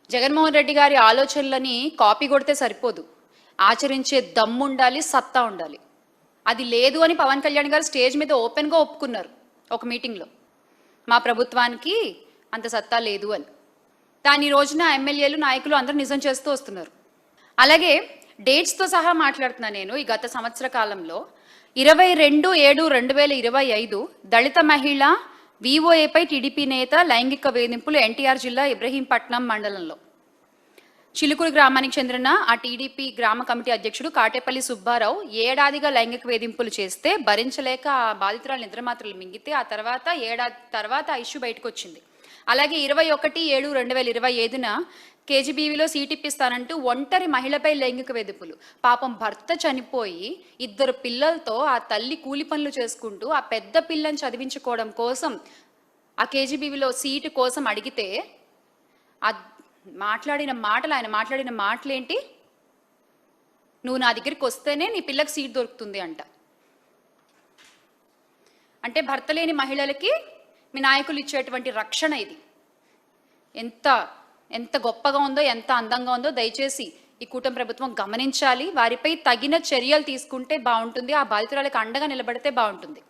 జగన్మోహన్ రెడ్డి గారి ఆలోచనలని కాపీ కొడితే సరిపోదు, ఆచరించే దమ్ము ఉండాలి, సత్తా ఉండాలి. అది లేదు అని పవన్ కళ్యాణ్ గారు స్టేజ్ మీద ఓపెన్గా ఒప్పుకున్నారు ఒక మీటింగ్లో. మా ప్రభుత్వానికి అంత సత్తా లేదు అని. దాని రోజున ఎమ్మెల్యేలు నాయకులు అందరూ నిజం చేస్తూ వస్తున్నారు. అలాగే డేట్స్తో సహా మాట్లాడుతున్నా నేను. ఈ గత సంవత్సర కాలంలో 22/7/2025 దళిత మహిళ విఓఏపై టీడీపీ నేత లైంగిక వేధింపులు ఎన్టీఆర్ జిల్లా ఇబ్రహీంపట్నం మండలంలో చిలుకూరు గ్రామానికి చెందిన ఆ టీడీపీ గ్రామ కమిటీ అధ్యక్షుడు కాటేపల్లి సుబ్బారావు ఏడాదిగా లైంగిక వేధింపులు చేస్తే భరించలేక ఆ బాధితురాలు నిద్రమాత్రలు మింగితే ఆ తర్వాత ఏడాది తర్వాత ఆ ఇష్యూ బయటకు వచ్చింది. అలాగే 21/7/2025 కేజీబీవీలో సీట్ ఇప్పిస్తానంటూ ఒంటరి మహిళపై లైంగిక వేధింపులు. పాపం భర్త చనిపోయి 2 పిల్లలతో ఆ తల్లి కూలి పనులు చేసుకుంటూ ఆ పెద్ద పిల్లని చదివించుకోవడం కోసం ఆ కేజీబీవీలో సీటు కోసం అడిగితే ఆయన మాట్లాడిన మాటలేంటి? నువ్వు నా దగ్గరికి వస్తేనే నీ పిల్లకి సీట్ దొరుకుతుంది అంట. అంటే భర్త లేని మహిళలకి మీ నాయకులు ఇచ్చేటువంటి రక్షణ ఇది. ఎంత గొప్పగా ఉందో, ఎంత అందంగా ఉందో దయచేసి ఈ కూటమి ప్రభుత్వం గమనించాలి. వారిపై తగిన చర్యలు తీసుకుంటే బాగుంటుంది. ఆ బాధితురాలకు అండగా నిలబడితే బాగుంటుంది.